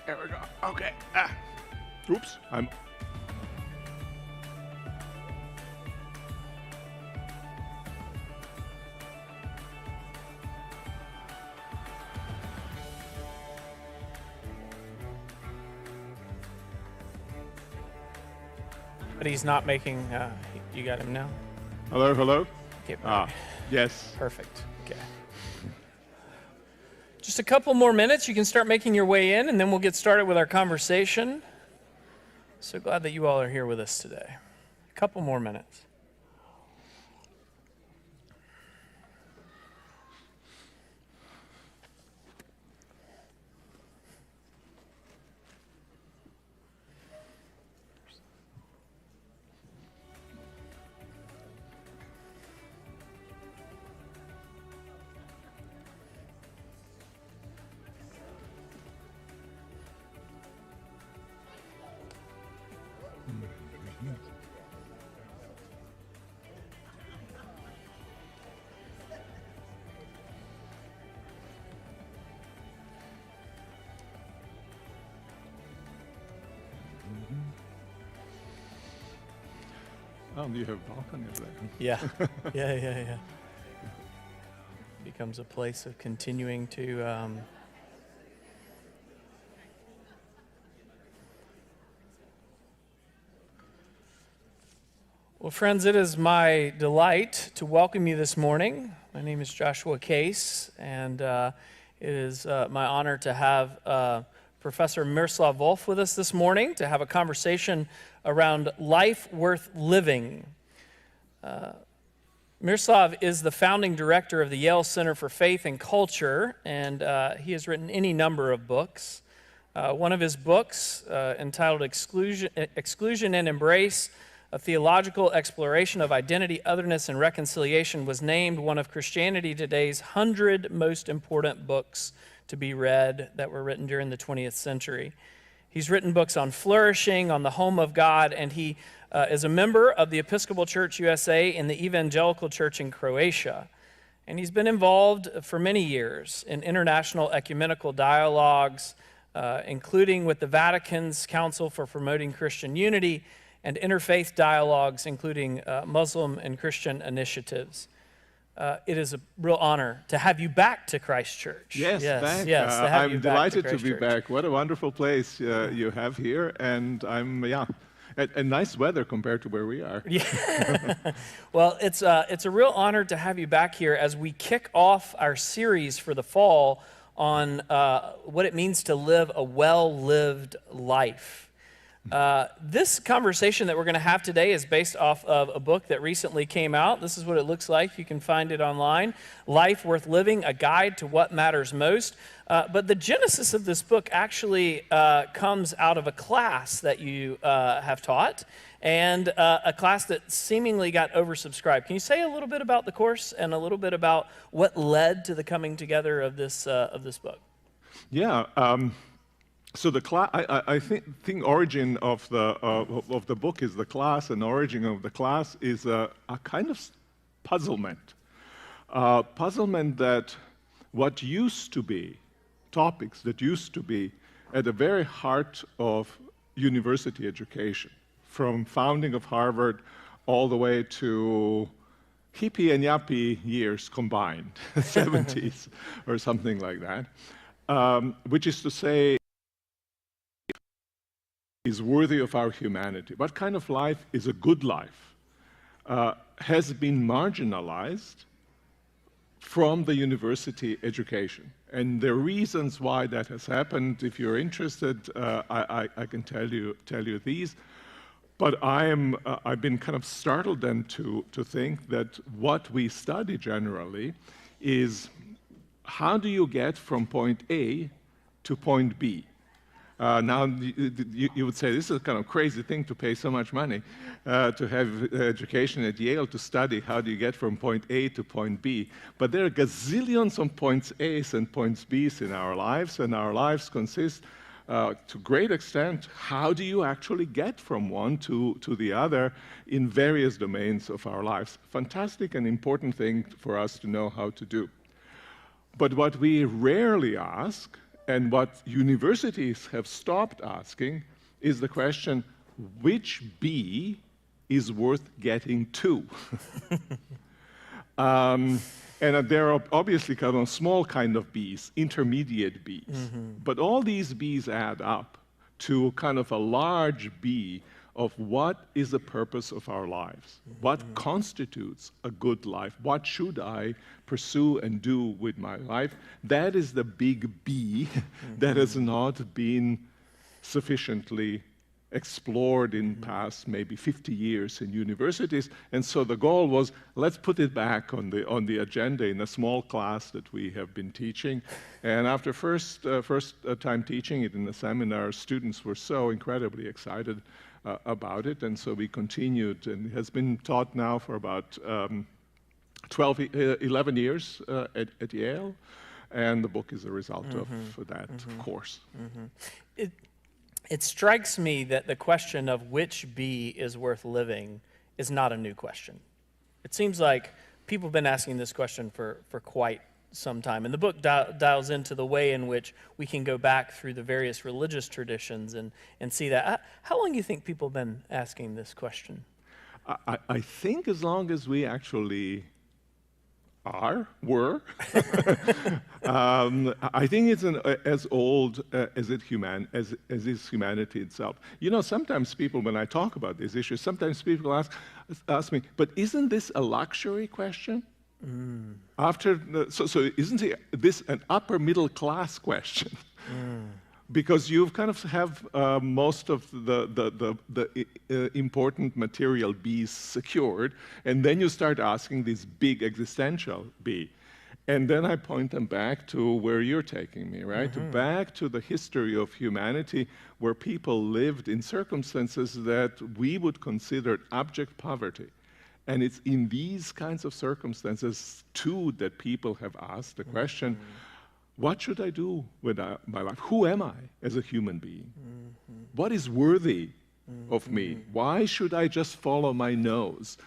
There we go. Okay. Oops. But he's not making, you got him now? Hello, hello. Okay, Yes. perfect. Okay. Just a couple more minutes. You can start making your way in, and then we'll get started with our conversation. So glad that you all are here with us today. A couple more minutes. Oh, you have a balcony over there. Yeah. Yeah. Becomes a place of continuing to Well, friends, it is my delight to welcome you this morning. My name is Joshua Case, and it is my honor to have Professor Miroslav Volf with us this morning to have a conversation around life worth living. Miroslav is the founding director of the Yale Center for Faith and Culture, and he has written any number of books. One of his books, entitled Exclusion and Embrace, A Theological Exploration of Identity, Otherness, and Reconciliation, was named one of Christianity Today's 100 most important books to be read that were written during the 20th century. He's written books on flourishing, on the home of God, and he is a member of the Episcopal Church USA and the Evangelical Church in Croatia. And he's been involved for many years in international ecumenical dialogues, including with the Vatican's Council for Promoting Christian Unity, and interfaith dialogues, including Muslim and Christian initiatives. It is a real honor to have you back to Christ Church. Yes, thanks. I'm delighted to be back. What a wonderful place you have here, and and nice weather compared to where we are. Yeah. Well, it's a real honor to have you back here as we kick off our series for the fall on what it means to live a well-lived life. This conversation that we're going to have today is based off of a book that recently came out. This is what it looks like. You can find it online. Life Worth Living, A Guide to What Matters Most. But the genesis of this book actually comes out of a class that you have taught, and a class that seemingly got oversubscribed. Can you say a little bit about the course and a little bit about what led to the coming together of this book? Yeah. So the I think origin of the book is the class, and origin of the class is a kind of puzzlement. Puzzlement that what used to be topics that used to be at the very heart of university education, from founding of Harvard all the way to hippie and yuppie years combined, 70s or something like that, which is to say, is worthy of our humanity. What kind of life is a good life? Has been marginalized from the university education. And the reasons why that has happened, if you're interested, I can tell you these. But I've been kind of startled then to think that what we study generally is how do you get from point A to point B? Now, you would say this is a kind of crazy thing to pay so much money to have education at Yale to study how do you get from point A to point B. But there are gazillions of points A's and points B's in our lives, and our lives consist to great extent, how do you actually get from one to the other in various domains of our lives? Fantastic and important thing for us to know how to do. But what we rarely ask, And what universities have stopped asking is the question, which bee is worth getting to? And there are obviously kind of small kind of bees, intermediate bees. But all these bees add up to kind of a large bee of what is the purpose of our lives? What constitutes a good life? What should I pursue and do with my life? That is the big bee that has not been sufficiently explored in past maybe 50 years in universities. And so the goal was, let's put it back on the agenda in a small class that we have been teaching. And after first time teaching it in the seminar, students were so incredibly excited about it, and so we continued, and it has been taught now for about 11 years at Yale, and the book is a result of that course. It strikes me that the question of which bee is worth living is not a new question. It seems like people have been asking this question for quite some time. And the book dials into the way in which we can go back through the various religious traditions and see that. How long do you think people have been asking this question? I think as long as we actually were. I think it's as old as is humanity itself. You know, sometimes people, when I talk about these issues, sometimes people ask me, but isn't this a luxury question? So isn't this an upper middle class question? Because you kind of have most of the important material bees secured, and then you start asking this big existential bee. And then I point them back to where you're taking me, right? Back to the history of humanity, where people lived in circumstances that we would consider abject poverty. And it's in these kinds of circumstances, too, that people have asked the question, what should I do with my life? Who am I as a human being? What is worthy of me? Why should I just follow my nose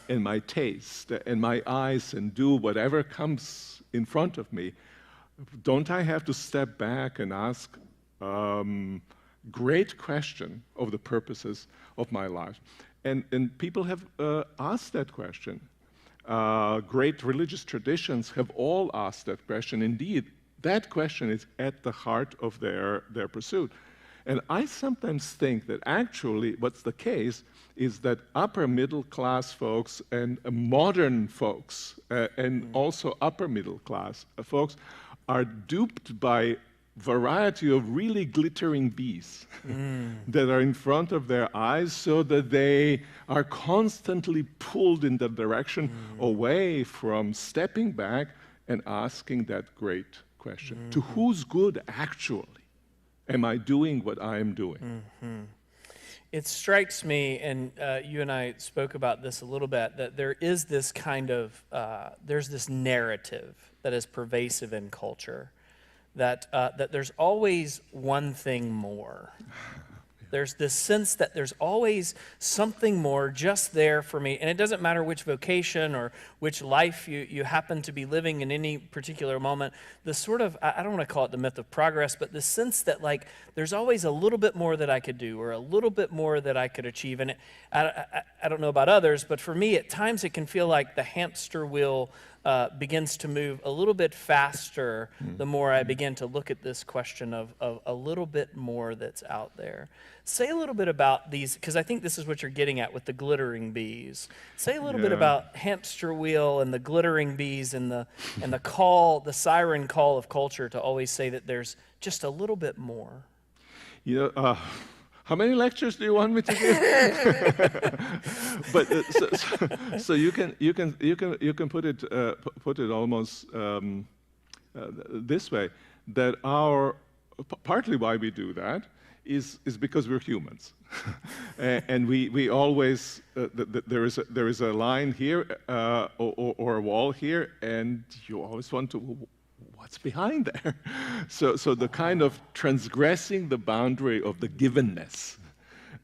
and my taste and my eyes and do whatever comes in front of me? Don't I have to step back and ask great question of the purposes of my life? And people have asked that question. Great religious traditions have all asked that question. Indeed, that question is at the heart of their pursuit. And I sometimes think that actually what's the case is that upper middle class folks and modern folks and also upper middle class folks are duped by variety of really glittering bees that are in front of their eyes, so that they are constantly pulled in the direction away from stepping back and asking that great question. To whose good actually am I doing what I am doing? It strikes me, and you and I spoke about this a little bit, that there is this kind of, there's this narrative that is pervasive in culture, that there's always one thing more. There's this sense that there's always something more just there for me. And it doesn't matter which vocation or which life you happen to be living in any particular moment. The sort of, I don't want to call it the myth of progress, but the sense that like there's always a little bit more that I could do or a little bit more that I could achieve. And I don't know about others, but for me, at times it can feel like the hamster wheel begins to move a little bit faster the more I begin to look at this question of a little bit more that's out there. Say a little bit about these, because I think this is what you're getting at with the glittering bees. Say a little bit about hamster wheel and the glittering bees and the call, the siren call of culture to always say that there's just a little bit more. You know, how many lectures do you want me to give? But so you can put it almost this way, that partly why we do that is because we're humans, and we always there is a line here or a wall here, and you always want to. What's behind there? So the kind of transgressing the boundary of the givenness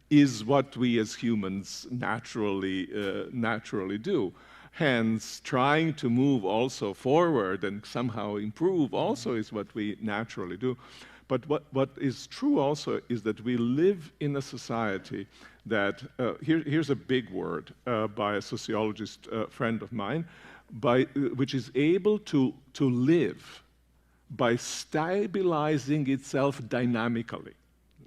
is what we as humans naturally do. Hence, trying to move also forward and somehow improve also is what we naturally do. But what is true also is that we live in a society that, here's a big word by a sociologist friend of mine, which is able to live by stabilizing itself dynamically.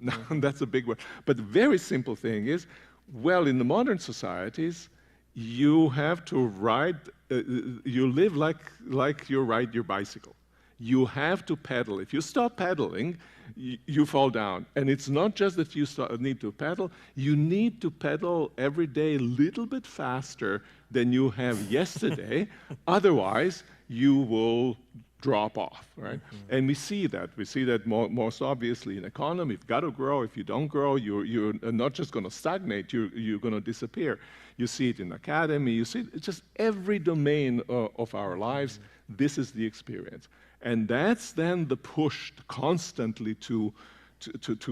Now, that's a big word. But the very simple thing is, well, in the modern societies, you have to ride, you live like you ride your bicycle. You have to pedal. If you stop pedaling, you fall down. And it's not just that you need to pedal, you need to pedal every day a little bit faster than you have yesterday. Otherwise, you will drop off, right? And we see that. We see that most obviously in economy. You've got to grow. If you don't grow, you're not just going to stagnate, you're going to disappear. You see it in academy. You see it just every domain of our lives. This is the experience. And that's then the push constantly to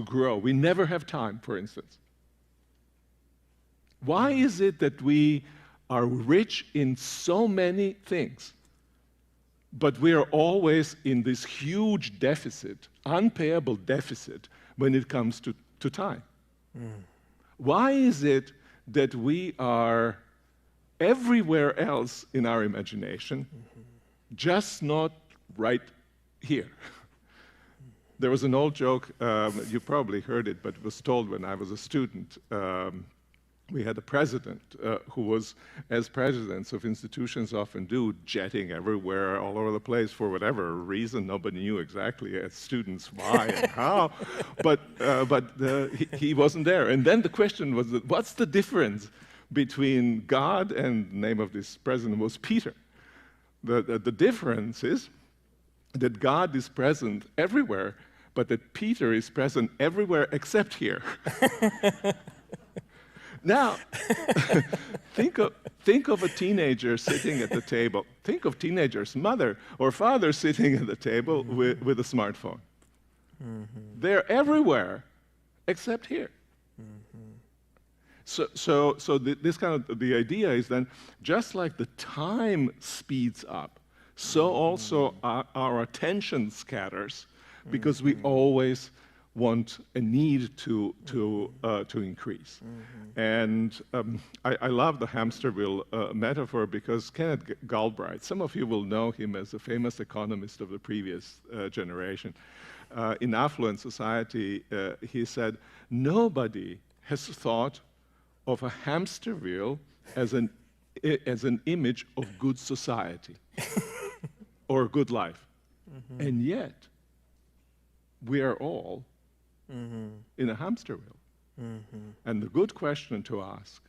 grow. We never have time, for instance. Why is it that we are rich in so many things, but we are always in this huge deficit, unpayable deficit, when it comes to time? Why is it that we are everywhere else in our imagination, just not right here? There was an old joke, you probably heard it, but it was told when I was a student. We had a president who was, as presidents of institutions often do, jetting everywhere, all over the place for whatever reason. Nobody knew exactly as students why and how, but he wasn't there. And then the question was, what's the difference between God, and the name of this president was Peter? The difference is that God is present everywhere, but that Peter is present everywhere except here. Now, think of a teenager sitting at the table. Think of teenager's mother or father sitting at the table with a smartphone. They're everywhere except here. So this kind of, the idea is then, just like the time speeds up, so also our attention scatters, because we always want a need to increase. And I love the hamster wheel metaphor, because Kenneth Galbraith, some of you will know him as a famous economist of the previous generation. In Affluent Society, he said, nobody has thought of a hamster wheel as an image of good society or good life. And yet, we are all in a hamster wheel. And the good question to ask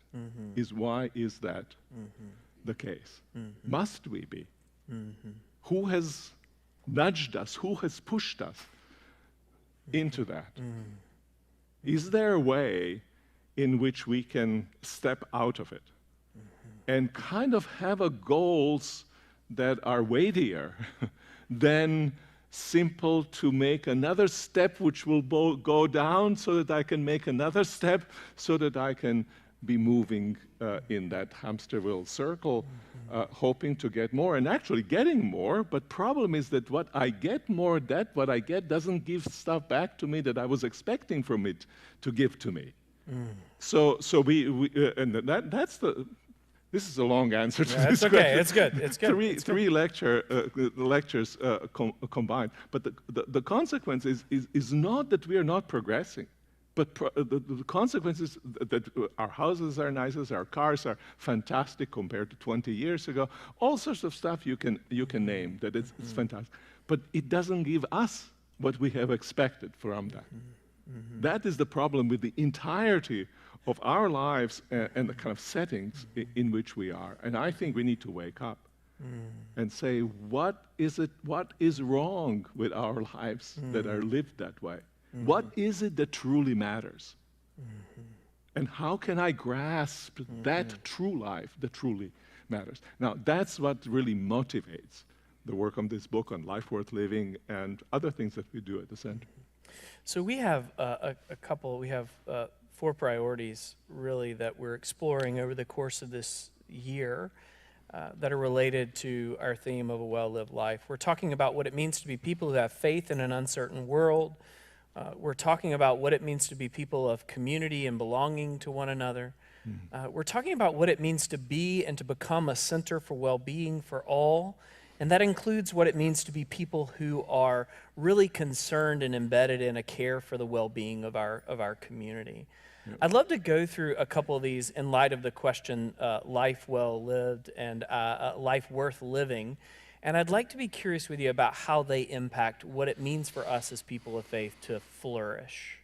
is, why is that the case? Must we be? Who has nudged us? Who has pushed us into that? Is there a way in which we can step out of it and kind of have a goals that are weightier than simple to make another step which will go down so that I can make another step so that I can be moving in that hamster wheel circle, hoping to get more and actually getting more. But problem is that what I get more, what I get doesn't give stuff back to me that I was expecting from it to give to me. So and that's the. This is a long answer to this question. Okay. It's good. It's good. Three lectures combined. But the consequence is not that we are not progressing, but the consequence is that our houses are nicer, our cars are fantastic compared to 20 years ago. All sorts of stuff you can name that it's fantastic. But it doesn't give us what we have expected from that. That is the problem with the entirety of our lives and the kind of settings in which we are. And I think we need to wake up and say, what is wrong with our lives that are lived that way? What is it that truly matters? And how can I grasp that true life that truly matters? Now, that's what really motivates the work on this book on life worth living and other things that we do at the center. So we have we have 4 priorities really that we're exploring over the course of this year. that are related to our theme of a well-lived life. We're talking about what it means to be people who have faith in an uncertain world. We're talking about what it means to be people of community and belonging to one another. We're talking about what it means to be and to become a center for well-being for all. And that includes what it means to be people who are really concerned and embedded in a care for the well-being of our community. Yep. I'd love to go through a couple of these in light of the question, life well lived and life worth living. And I'd like to be curious with you about how they impact what it means for us as people of faith to flourish.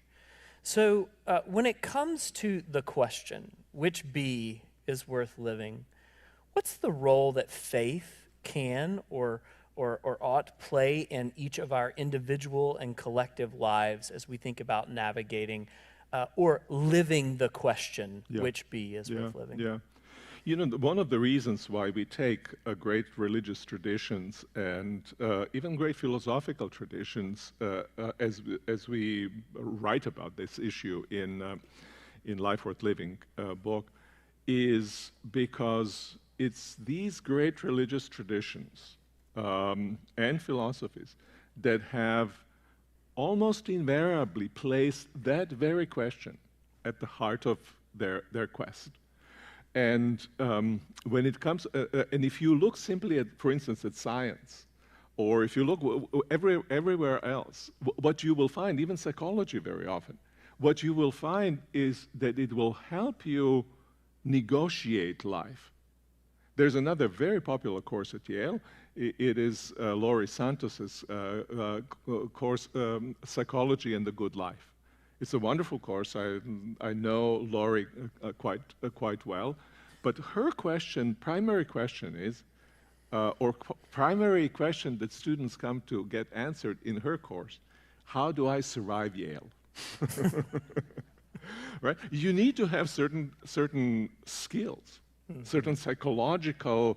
So when it comes to the question, which bee is worth living, what's the role that faith can or ought play in each of our individual and collective lives as we think about navigating or living the question, which bee is worth living? Yeah. You know, one of the reasons why we take great religious traditions and even great philosophical traditions as we write about this issue in Life Worth Living book is because it's these great religious traditions and philosophies that have almost invariably placed that very question at the heart of their quest. And when it comes, and if you look simply at, for instance, at science, or if you look everywhere else, what you will find, even psychology very often, what you will find is that it will help you negotiate life. There's another very popular course at Yale. It is Laurie Santos's course, Psychology and the Good Life. It's a wonderful course. I know Laurie quite well. But her primary question is, primary question that students come to get answered in her course, how do I survive Yale? Right? You need to have certain skills. Mm-hmm. Certain psychological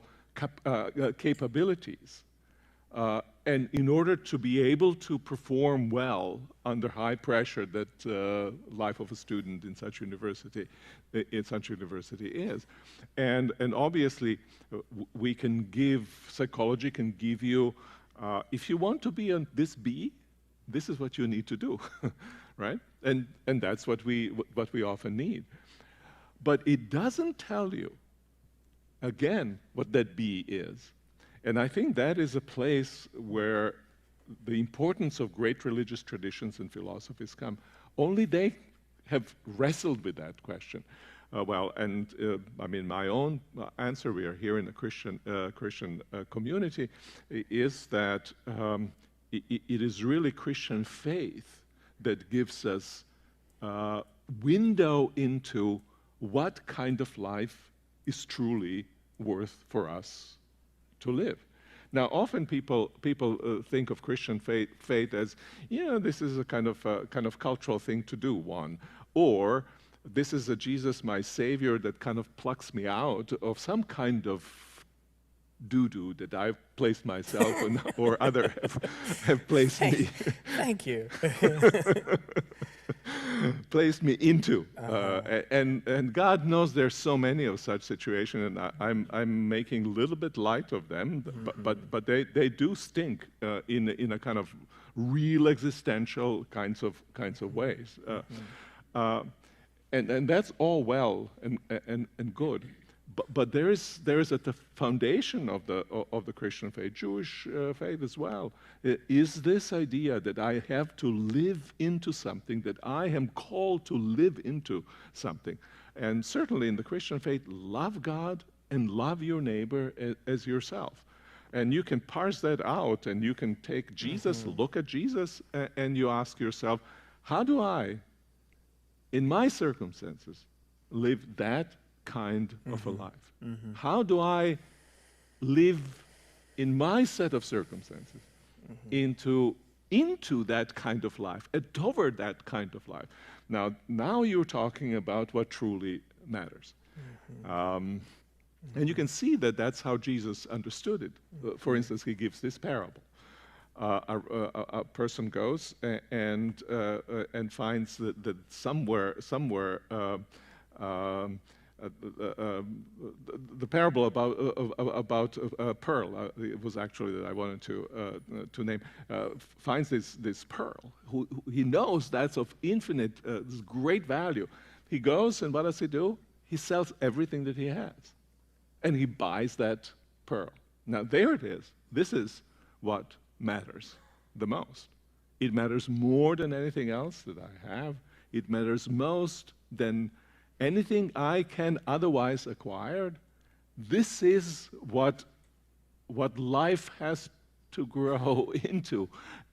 capabilities. And in order to be able to perform well under high pressure that life of a student in such university is. And obviously, psychology can give you, if you want to be on this bee, this is what you need to do, right? And that's what we often need. But it doesn't tell you, again, what that bee is. And I think that is a place where the importance of great religious traditions and philosophies come. Only they have wrestled with that question. I mean, my own answer, we are here in a Christian community, is that it is really Christian faith that gives us a window into what kind of life is truly worth for us to live. Now, often people think of Christian faith as, this is a kind of cultural thing to do, or this is a Jesus, my Savior, that kind of plucks me out of some kind of doo-doo that I've placed myself in, or other have placed me. Thank you. Placed me into, and God knows there's so many of such situations, and I'm making a little bit light of them, but they do stink in a kind of real existential kinds of ways, and that's all well and good. But there is at the foundation of the Christian faith, Jewish faith as well, is this idea that I have to live into something, that I am called to live into something. And certainly in the Christian faith, love God and love your neighbor as yourself. And you can parse that out, and you can take Jesus, look at Jesus, and you ask yourself, how do I, in my circumstances, live that kind of a life? How do I live in my set of circumstances into that kind of life, and toward that kind of life? Now you're talking about what truly matters. And you can see that that's how Jesus understood it. For instance, he gives this parable. A person goes and finds that somewhere the parable about pearl, it was actually that I wanted to name, finds this pearl. Who he knows that's of infinite, this great value. He goes, and what does he do? He sells everything that he has, and he buys that pearl. Now there it is. This is what matters the most. It matters more than anything else that I have. It matters most than anything I can otherwise acquire. This is what life has to grow into.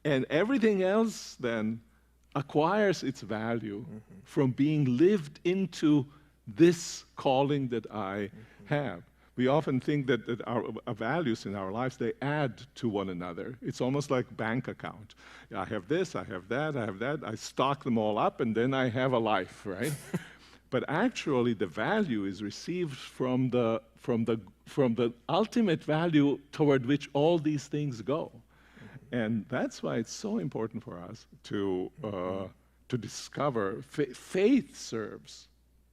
And everything else then acquires its value from being lived into this calling that I have. We often think that our values in our lives, they add to one another. It's almost like bank account. I have this, I have that, I have that. I stock them all up, and then I have a life, right? But actually, the value is received from the ultimate value toward which all these things go. And that's why it's so important for us to discover faith serves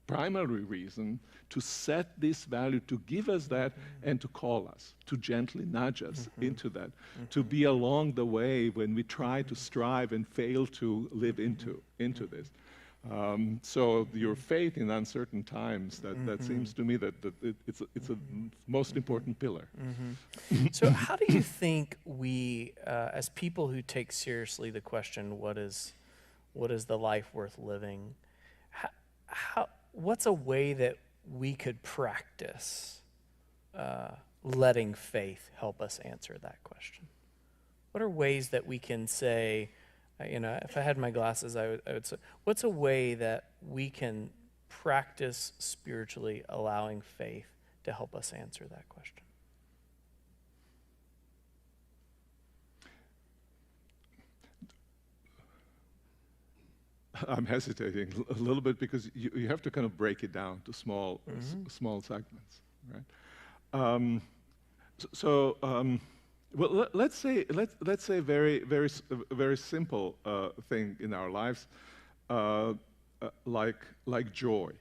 primary reason to set this value, to give us that, and to call us, to gently nudge us into that, to be along the way when we try to strive and fail to live into this. So your faith in uncertain times, that seems to me that it's a most important pillar. So how do you think we, as people who take seriously the question, what is the life worth living, what's a way that we could practice letting faith help us answer that question? What are ways that we can say, if I had my glasses, I would say, what's a way that we can practice spiritually allowing faith to help us answer that question? I'm hesitating a little bit because you have to kind of break it down to small segments, right? Well, let's say a very simple thing in our lives, like joy.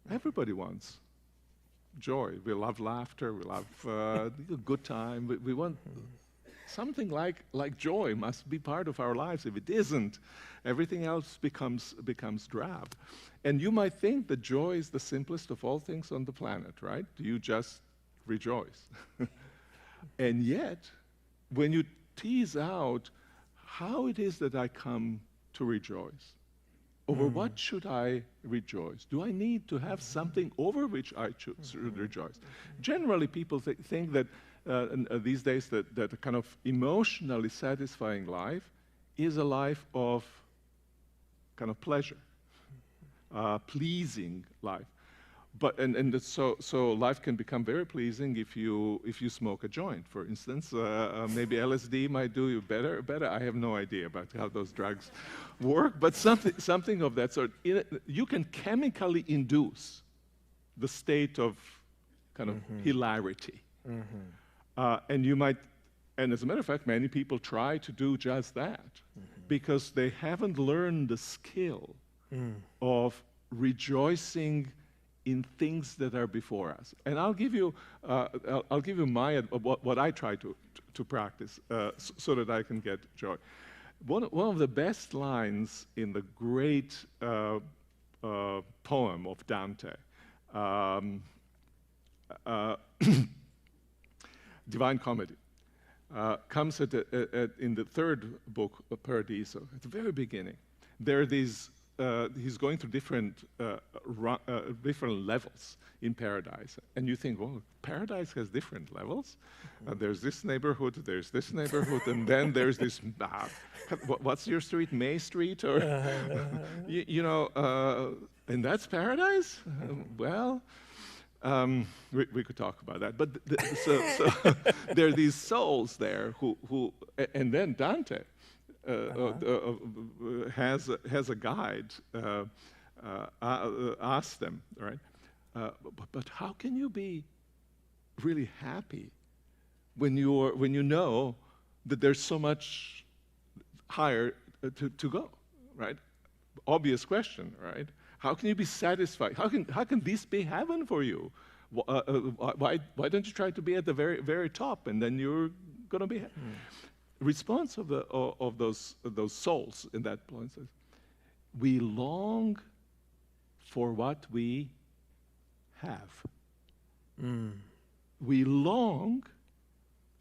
Everybody wants joy. We love laughter. We love a good time. We want. Something like joy must be part of our lives. If it isn't, everything else becomes drab. And you might think that joy is the simplest of all things on the planet, right? You just rejoice. And yet, when you tease out how it is that I come to rejoice, over what should I rejoice? Do I need to have something over which I should rejoice? Generally, people think that these days that a kind of emotionally satisfying life is a life of kind of pleasure, pleasing life. But so life can become very pleasing if you smoke a joint, for instance. Maybe LSD might do you better. I have no idea about how those drugs work, but something of that sort. You can chemically induce the state of kind of hilarity. And as a matter of fact, many people try to do just that because they haven't learned the skill of rejoicing in things that are before us. And I'll give you what I try to practice so that I can get joy. One of the best lines in the great poem of Dante, Divine Comedy, comes in the third book of Paradiso, at the very beginning. There are these, he's going through different levels in paradise. And you think, well, paradise has different levels? There's this neighborhood, and then there's this, what's your street, May Street? Or, and that's paradise? Well, we could talk about that, but so there are these souls there who and then Dante has a guide, asks them, right? But how can you be really happy when you know that there's so much higher to go, right? Obvious question, right? How can you be satisfied? How can this be heaven for you? Why don't you try to be at the very, very top, and then you're going to be happy? Response of those souls in that point says, we long for what we have. We long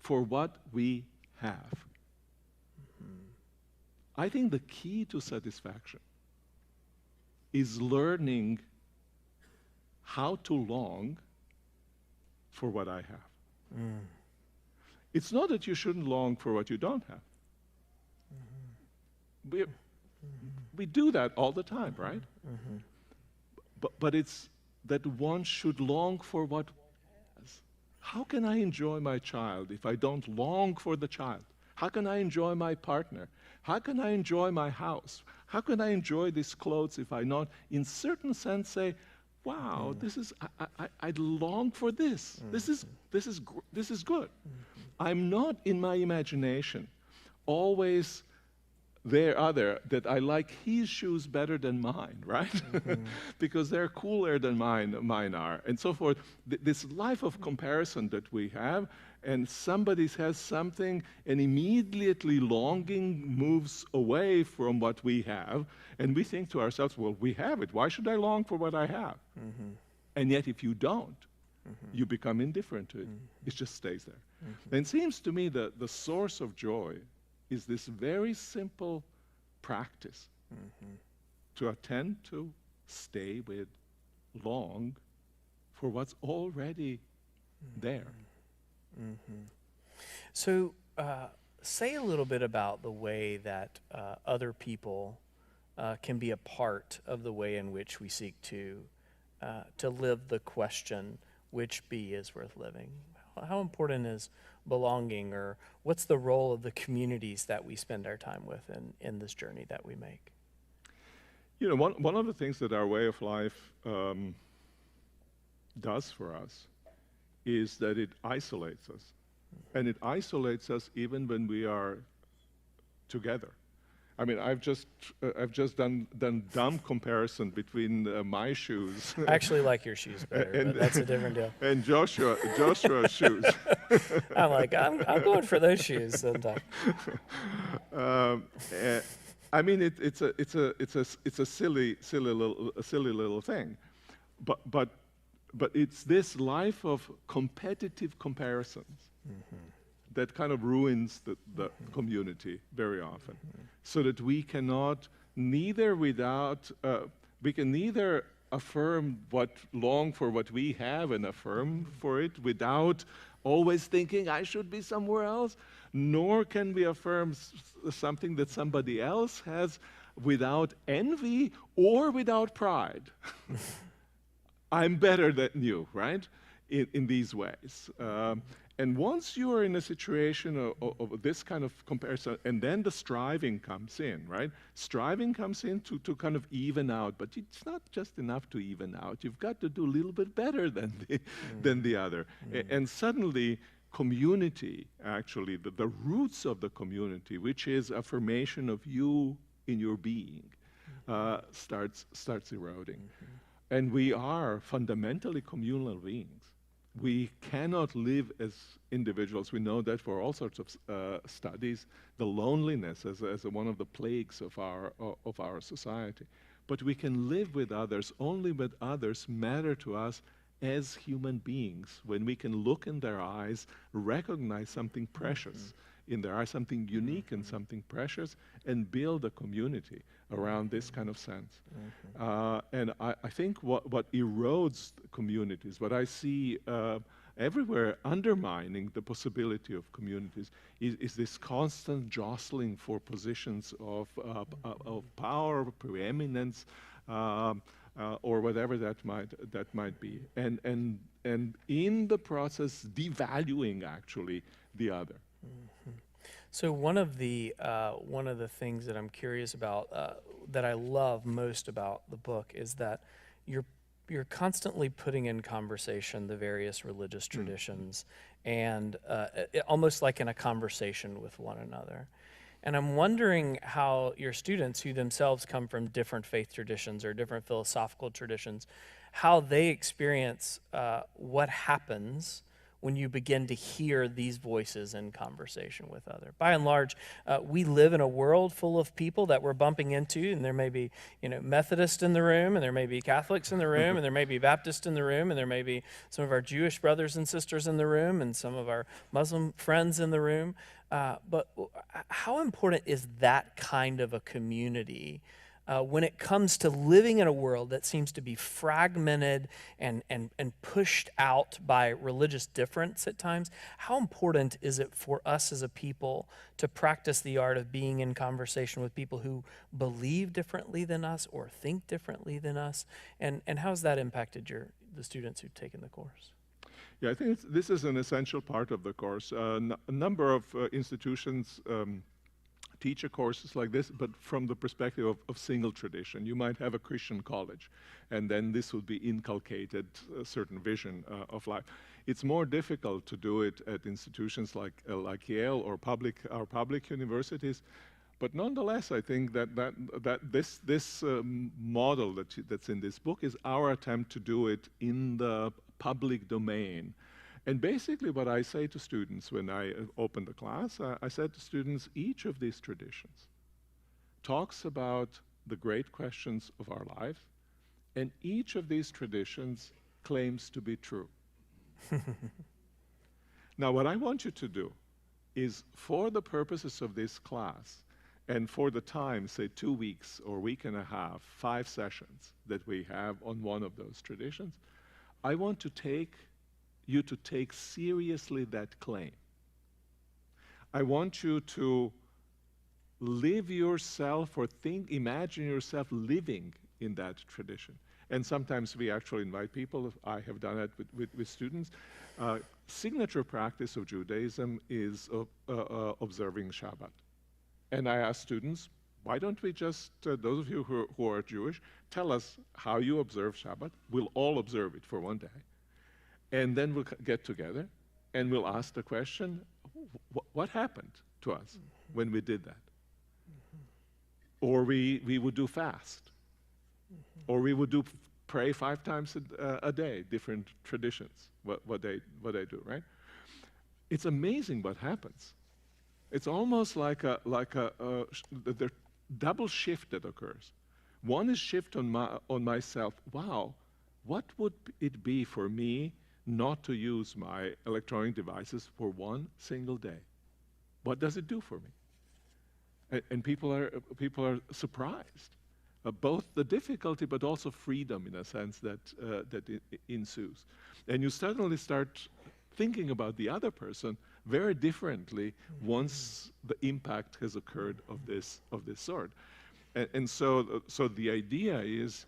for what we have. I think the key to satisfaction is learning how to long for what I have. It's not that you shouldn't long for what you don't have. We do that all the time, right? But it's that one should long for what one has. How can I enjoy my child if I don't long for the child? How can I enjoy my partner? How can I enjoy my house? How can I enjoy these clothes if I not, in certain sense, say, wow, this is, I long for this. This is good. I'm not in my imagination always that I like his shoes better than mine, right? Because they're cooler than mine are, and so forth. This life of comparison that we have, and somebody has something, and immediately longing moves away from what we have, and we think to ourselves, well, we have it. Why should I long for what I have? And yet, if you don't, you become indifferent to it. It just stays there. And it seems to me that the source of joy is this very simple practice to attend to, stay with, long for what's already there. So say a little bit about the way that other people can be a part of the way in which we seek to live the question, which bee is worth living? How important is belonging, or what's the role of the communities that we spend our time with in this journey that we make? You know, one of the things that our way of life does for us is that it isolates us. And it isolates us even when we are together. I mean, I've just done dumb comparison between my shoes. I actually like your shoes better, but that's a different deal. And Joshua's shoes. I'm going for those shoes sometimes. I mean, it's a silly little thing, but it's this life of competitive comparisons that kind of ruins the community very often, so that we cannot neither affirm long for what we have and affirm for it without always thinking I should be somewhere else, nor can we affirm something that somebody else has without envy or without pride. I'm better than you, right? In these ways. And once you are in a situation of this kind of comparison, and then the striving comes in, right? Striving comes in to kind of even out, but it's not just enough to even out. You've got to do a little bit better than the other. And suddenly, community, actually, the roots of the community, which is affirmation of you in your being, starts eroding. And we are fundamentally communal beings. We cannot live as individuals. We know that for all sorts of studies, the loneliness as one of the plagues of our society. But we can live with others only when others matter to us as human beings, when we can look in their eyes, recognize something precious in their eyes, something unique and something precious, and build a community around this kind of sense. And I think what erodes communities, what I see everywhere undermining the possibility of communities, is this constant jostling for positions of power, preeminence, or whatever that might be, and in the process devaluing actually the other. So one of the things that I'm curious about, that I love most about the book, is that you're constantly putting in conversation the various religious traditions, and almost like in a conversation with one another. And I'm wondering how your students, who themselves come from different faith traditions or different philosophical traditions, how they experience what happens when you begin to hear these voices in conversation with others. By and large, we live in a world full of people that we're bumping into, and there may be, Methodists in the room, and there may be Catholics in the room, and there may be Baptists in the room, and there may be some of our Jewish brothers and sisters in the room, and some of our Muslim friends in the room. But how important is that kind of a community when it comes to living in a world that seems to be fragmented and pushed out by religious difference at times? How important is it for us as a people to practice the art of being in conversation with people who believe differently than us or think differently than us? And how has that impacted the students who've taken the course? Yeah, I think this is an essential part of the course. A number of institutions teach courses like this, but from the perspective of single tradition. You might have a Christian college, and then this would be inculcated a certain vision of life. It's more difficult to do it at institutions like Yale or public universities. But nonetheless, I think that this model that's in this book is our attempt to do it in the public domain. And basically what I say to students when I open the class, I said to students, each of these traditions talks about the great questions of our life, and each of these traditions claims to be true. Now, what I want you to do is, for the purposes of this class, and for the time, say 2 weeks or week and a half, 5 sessions that we have on one of those traditions, I want to take you to take seriously that claim. I want you to live yourself or imagine yourself living in that tradition. And sometimes we actually invite people, I have done it with students. Signature practice of Judaism is observing Shabbat. And I ask students, why don't we just, those of you who are Jewish, tell us how you observe Shabbat. We'll all observe it for one day. And then we'll get together and we'll ask the question, what happened to us when we did that? Or we would do fast. Or we would pray 5 times a day, different traditions, what they do, right? It's amazing what happens. It's almost like the double shift that occurs. One is shift on myself. Wow, what would it be for me not to use my electronic devices for one single day? What does it do for me? And people are surprised, both the difficulty but also freedom, in a sense, that ensues. And you suddenly start thinking about the other person very differently once the impact has occurred of this sort. And so the idea is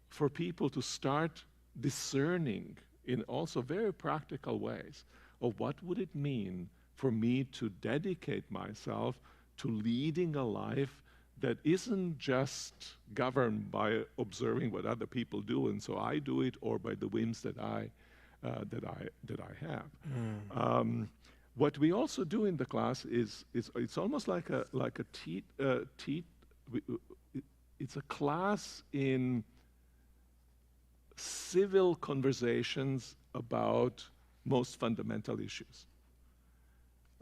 for people to start discerning in also very practical ways of what would it mean for me to dedicate myself to leading a life that isn't just governed by observing what other people do, and so I do it, or by the whims that I have. What we also do in the class is it's almost like it's a class in civil conversations about most fundamental issues.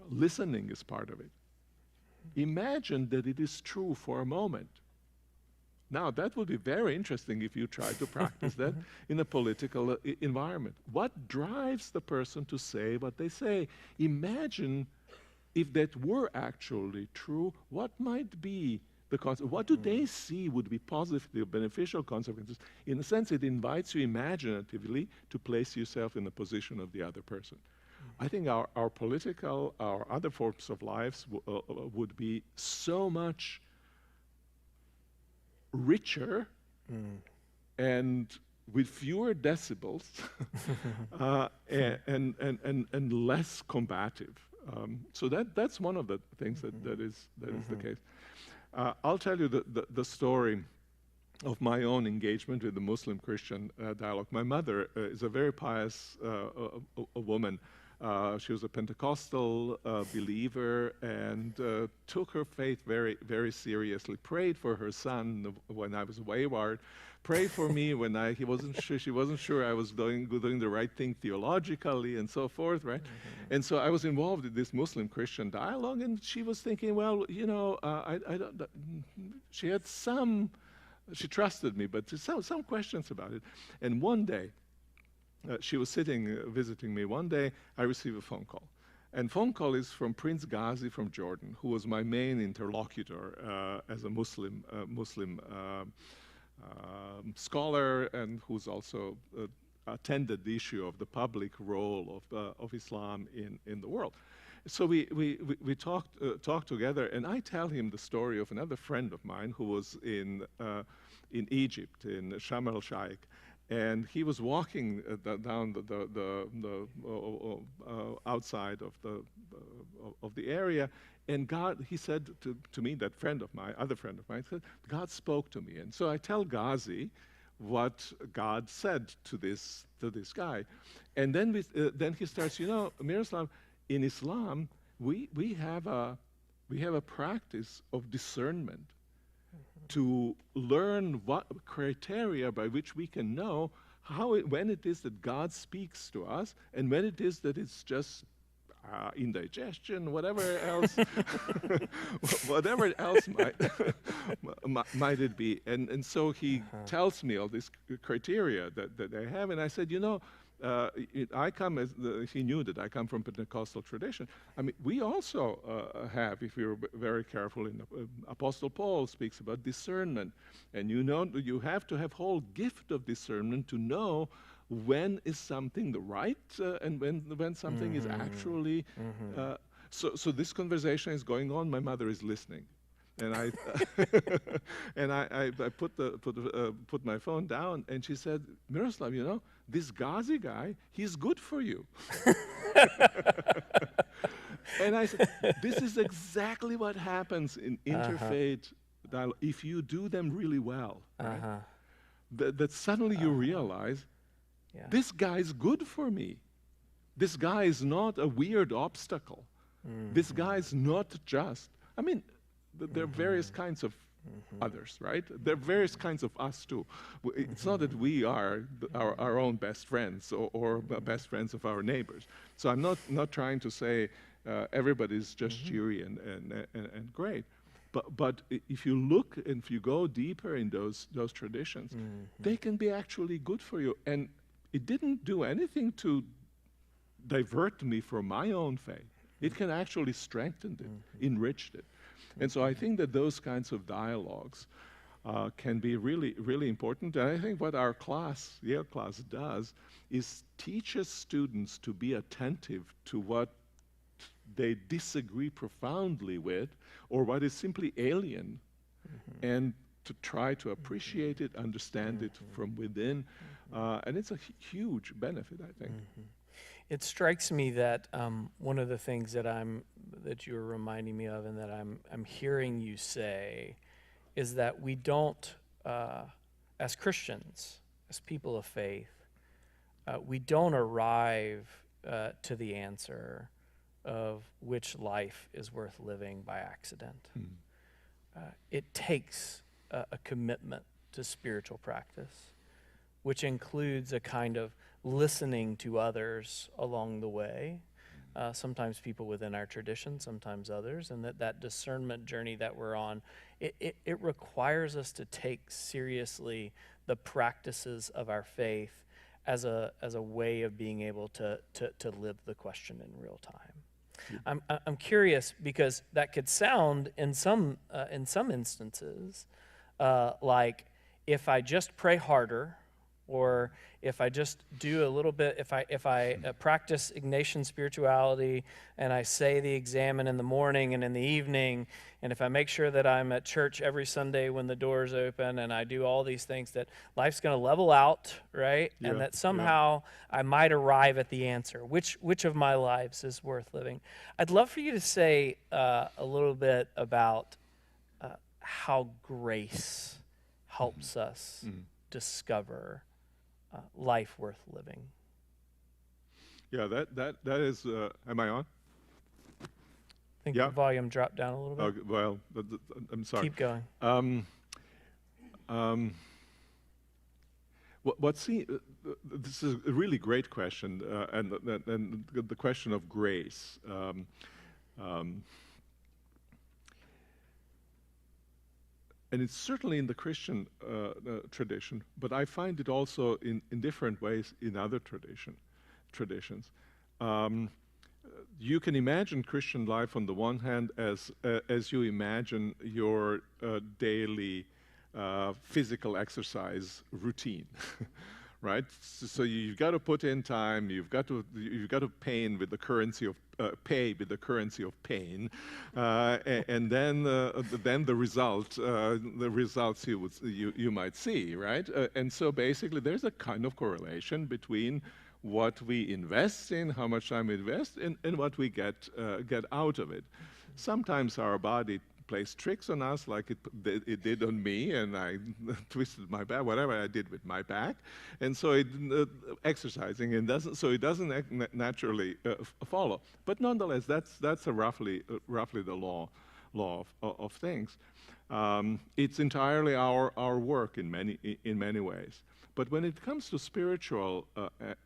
Listening is part of it. Imagine that it is true for a moment. Now, that would be very interesting if you try to practice that in a political environment. What drives the person to say what they say? Imagine if that were actually true, what might be the consequence? What do they see would be positively beneficial consequences? In a sense, it invites you imaginatively to place yourself in the position of the other person. I think our other forms of lives would be so much richer and with fewer decibels and less combative. So that's one of the things that is the case. I'll tell you the story of my own engagement with the Muslim-Christian dialogue. My mother is a very pious woman. She was a Pentecostal believer and took her faith very, very seriously. Prayed for her son when I was wayward. Prayed for me when he wasn't sure. She wasn't sure I was doing the right thing theologically and so forth, right? And so I was involved in this Muslim-Christian dialogue, and she was thinking, well, you know, I don't. She had some. She trusted me, but some questions about it. And one day, she was visiting me. One day, I received a phone call. And phone call is from Prince Ghazi from Jordan, who was my main interlocutor as a Muslim scholar, and who's also attended the issue of the public role of Islam in the world. So we talked together, and I tell him the story of another friend of mine who was in Egypt, in Sharm el-Sheikh, and he was walking down the outside of the area, and he said to me, that other friend of mine, said, God spoke to me. And so I tell Ghazi what God said to this guy. And then then he starts, you know, Miroslav, in Islam, we have a practice of discernment to learn what criteria by which we can know when it is that God speaks to us and when it is that it's just indigestion, whatever else, whatever else might it be. And so he tells me all these criteria that I have, and I said, you know, he knew that I come from Pentecostal tradition. I mean, we also have, if you're very careful, Apostle Paul speaks about discernment. And you know, you have to have whole gift of discernment to know when is something the right and when something is actually. So this conversation is going on. My mother is listening. And I put my phone down, and she said, Miroslav, you know, this Ghazi guy, he's good for you. And I said, this is exactly what happens in interfaith dialogue if you do them really well. Right? That suddenly you realize, this guy's good for me. This guy is not a weird obstacle. This guy is not just, I mean, there are various kinds of others, right? There are various kinds of us too. It's not that we are our own best friends or best friends of our neighbors. So I'm not trying to say everybody's just cheery and great. But if you look and if you go deeper in those traditions, they can be actually good for you. And it didn't do anything to divert me from my own faith. It can actually strengthen it, enrich it. And so I think that those kinds of dialogues can be really, really important. And I think what our class, Yale class, does is teaches students to be attentive to what they disagree profoundly with or what is simply alien, and to try to appreciate it, understand it from within. And it's a huge benefit, I think. It strikes me that one of the things that you're reminding me of, and that I'm hearing you say, is that we don't, as Christians, as people of faith, we don't arrive to the answer of which life is worth living by accident. It takes a commitment to spiritual practice, which includes a kind of listening to others along the way, sometimes people within our tradition, sometimes others, and that discernment journey that we're on, it requires us to take seriously the practices of our faith as a way of being able to live the question in real time. I'm curious, because that could sound in some instances like, if I just pray harder, or if I just do a little bit, if I practice Ignatian spirituality, and I say the examen in the morning and in the evening, and if I make sure that I'm at church every Sunday when the doors open, and I do all these things, that life's going to level out, right? Yeah, And that somehow I might arrive at the answer. Which of my lives is worth living? I'd love for you to say a little bit about how grace helps us discover life worth living. Yeah, that is. Am I on? I think Yeah. the volume dropped down a little bit. Well, I'm sorry. Keep going. This is a really great question, and the question of grace. And it's certainly in the Christian tradition, but I find it also in different ways in other traditions. You can imagine Christian life on the one hand as you imagine your daily physical exercise routine, right? So you've got to put in time. You've got to pay with the currency of pain, and then the results you might see, right? And so basically, there's a kind of correlation between what we invest in, how much time we invest in, and what we get out of it. Sometimes our body plays tricks on us, like it did on me, and I twisted my back, whatever I did with my back, and so exercising it doesn't naturally follow. But nonetheless, that's roughly the law of things. It's entirely our work in many ways. But when it comes to spiritual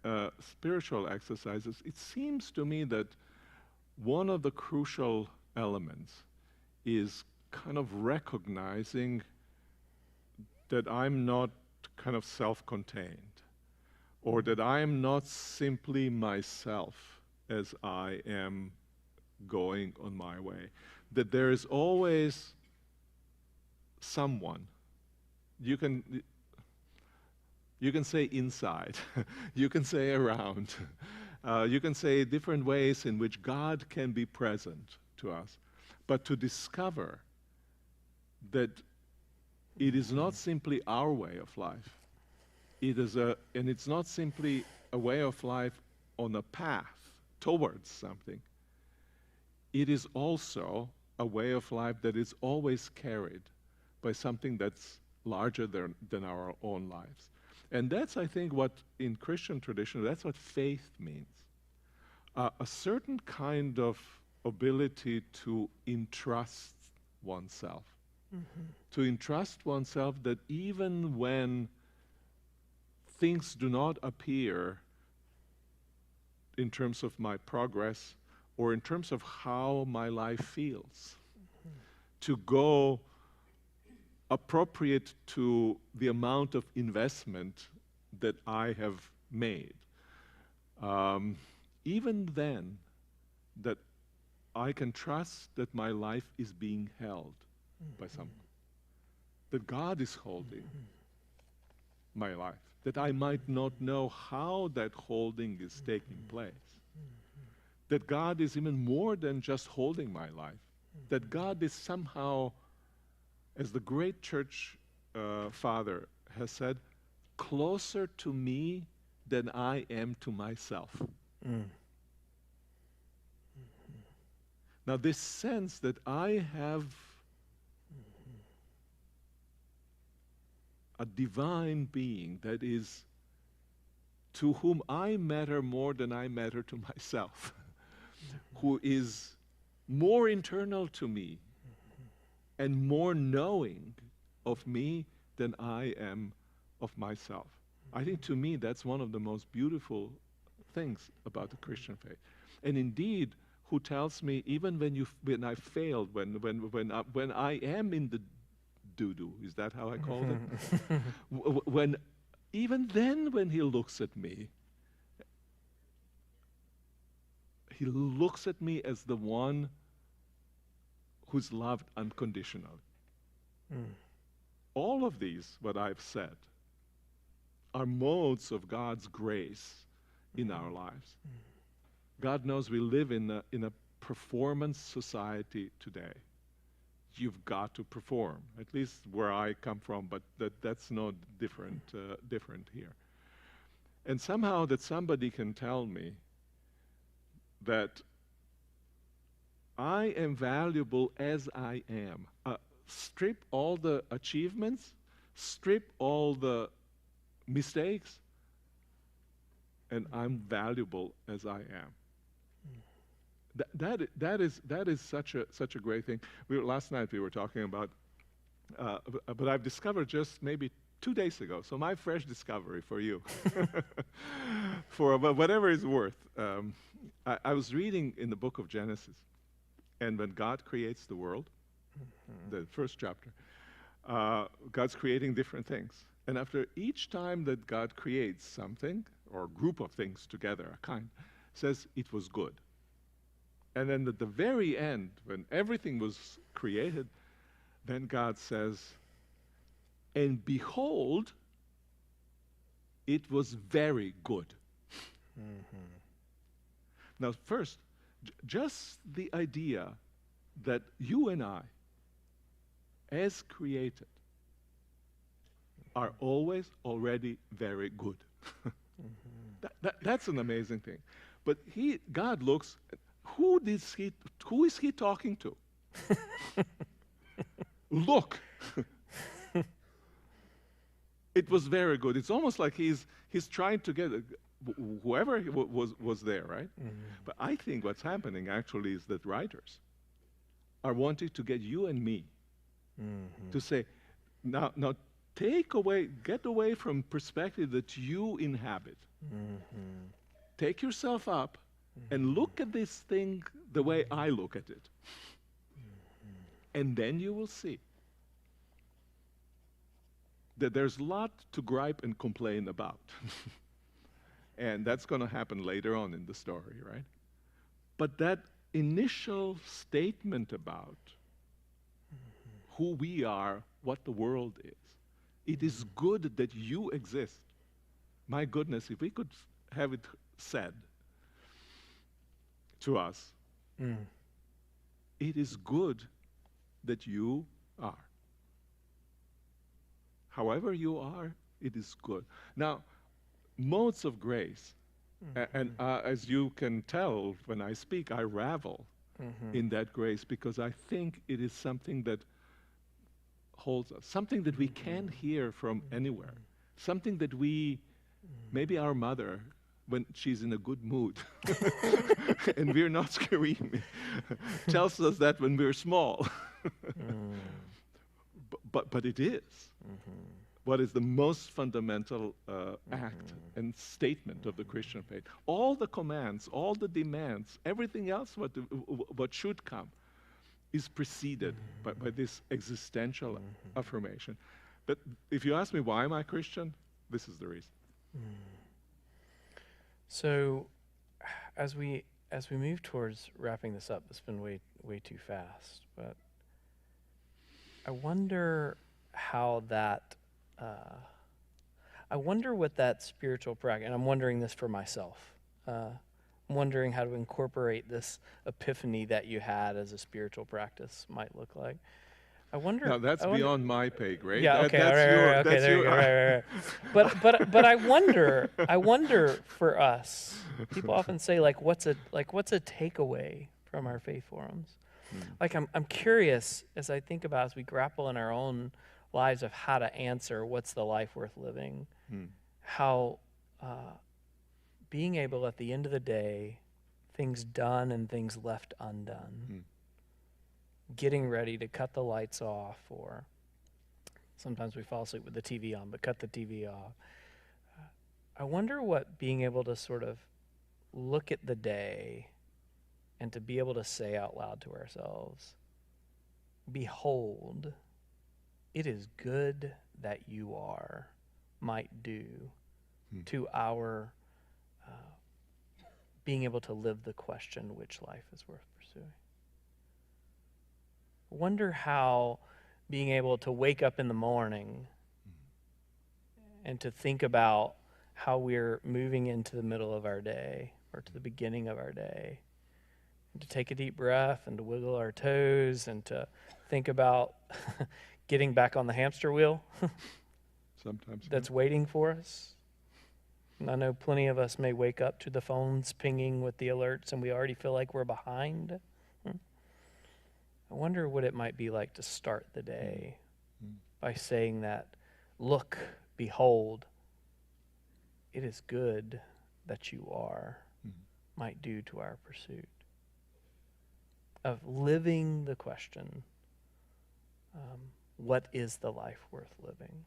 exercises, it seems to me that one of the crucial elements is kind of recognizing that I'm not kind of self-contained, or that I'm not simply myself as I am going on my way. That there is always someone. You can say inside, you can say around, you can say different ways in which God can be present to us. But to discover that it is not simply our way of life, and it's not simply a way of life on a path towards something. It is also a way of life that is always carried by something that's larger than our own lives. And that's, I think, what in Christian tradition, that's what faith means. A certain kind of ability to entrust oneself. Mm-hmm. To entrust oneself that even when things do not appear in terms of my progress or in terms of how my life feels, mm-hmm. to go appropriate to the amount of investment that I have made. Even then, that I can trust that my life is being held by someone, that God is holding my life, that I might not know how that holding is taking place, that God is even more than just holding my life, that God is somehow, as the great church father has said, closer to me than I am to myself. Mm. Now, this sense that I have a divine being that is, to whom I matter more than I matter to myself, who is more internal to me and more knowing of me than I am of myself. I think to me that's one of the most beautiful things about the Christian faith. And indeed, who tells me even when I failed, when I am in the doo-doo, is that how I call it? Even then when he looks at me, he looks at me as the one who's loved unconditionally. Mm. All of these, what I've said, are modes of God's grace in our lives. Mm. God knows we live in a performance society today. You've got to perform, at least where I come from, but that's not different here. And somehow that somebody can tell me that I am valuable as I am. Strip all the achievements, strip all the mistakes, and I'm valuable as I am. That is such a great thing. Last night we were talking about, but I've discovered just maybe 2 days ago. So my fresh discovery for you, for whatever it's worth. I was reading in the book of Genesis, and when God creates the world, the first chapter, God's creating different things. And after each time that God creates something, or a group of things together, a kind, says it was good. And then at the very end, when everything was created, then God says, and behold, it was very good. Now, first, just the idea that you and I, as created, are always already very good. That's an amazing thing. But God looks, who is he talking to? Look. It was very good. It's almost like he's trying to get whoever was there, right? But I think what's happening actually is that writers are wanting to get you and me to say, now get away from perspective that you inhabit. Take yourself up and look at this thing the way I look at it. And then you will see that there's a lot to gripe and complain about. And that's going to happen later on in the story, right? But that initial statement about who we are, what the world is, it is good that you exist. My goodness, if we could have it said to us, it is good that you are. However you are, it is good. Now, modes of grace, and as you can tell when I speak, I ravel in that grace because I think it is something that holds us, something that we can't hear from anywhere, something that maybe our mother, when she's in a good mood, and we're not screaming, tells us that when we're small. But it is. What is the most fundamental act and statement of the Christian faith? All the commands, all the demands, everything else what should come is preceded by this existential affirmation. But if you ask me why am I Christian, this is the reason. So as we move towards wrapping this up, it's been way too fast, but I wonder how that, I wonder what that spiritual practice, and I'm wondering this for myself, I'm wondering how to incorporate this epiphany that you had as a spiritual practice might look like. I wonder. Now that's beyond my pay grade. Yeah. Okay. Okay. There you go. Right. But I wonder for us. People often say what's a takeaway from our faith forums? Like I'm curious as I think about as we grapple in our own lives of how to answer what's the life worth living, how being able at the end of the day, things done and things left undone, getting ready to cut the lights off, or sometimes we fall asleep with the TV on, but cut the TV off. I wonder what being able to sort of look at the day and to be able to say out loud to ourselves, behold, it is good that you are, might do to our being able to live the question, which life is worth pursuing. Wonder how being able to wake up in the morning and to think about how we're moving into the middle of our day or to the beginning of our day, and to take a deep breath and to wiggle our toes and to think about getting back on the hamster wheel sometimes that's waiting for us. And I know plenty of us may wake up to the phones pinging with the alerts and we already feel like we're behind. I wonder what it might be like to start the day by saying that, look, behold, it is good that you are might do to our pursuit of living the question, what is the life worth living?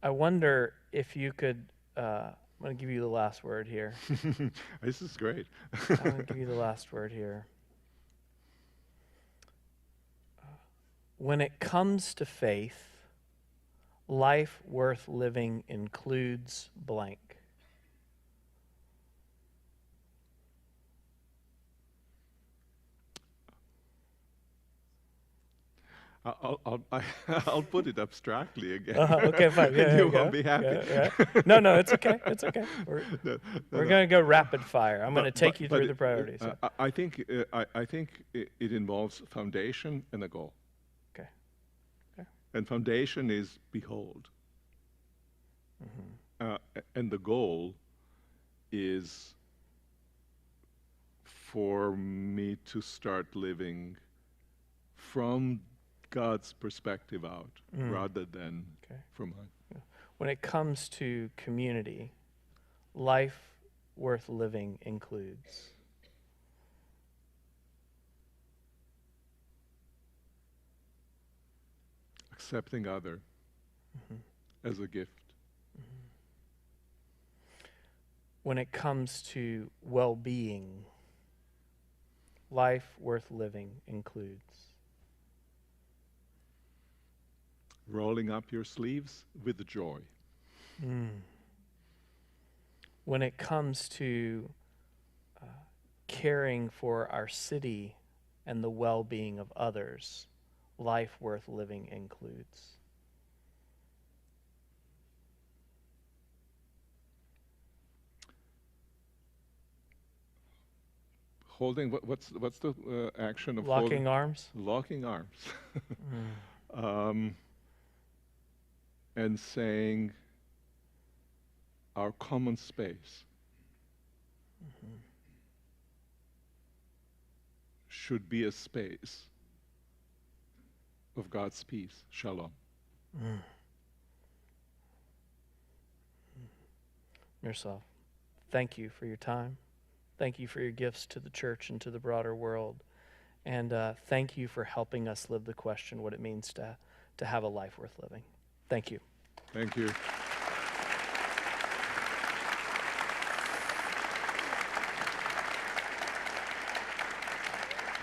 I wonder if you could, I'm going to give you the last word here. This is great. I'm going to give you the last word here. When it comes to faith, life worth living includes blank. I'll put it abstractly again. Okay, fine. Yeah, You won't be happy. Yeah. No, it's okay. It's okay. We're going to go rapid fire. I'm going to take you through the priorities. I think it involves foundation and a goal. Okay. And foundation is behold. And the goal is for me to start living from God's perspective out rather than from mine. Yeah. When it comes to community, life worth living includes accepting other as a gift. When it comes to well-being, life worth living includes rolling up your sleeves with joy. When it comes to caring for our city and the well-being of others, life worth living includes holding, what's the action of locking arms? Locking arms. And saying our common space should be a space of God's peace, shalom. Miroslav, thank you for your time. Thank you for your gifts to the church and to the broader world. And thank you for helping us live the question, what it means to have a life worth living. Thank you. Thank you.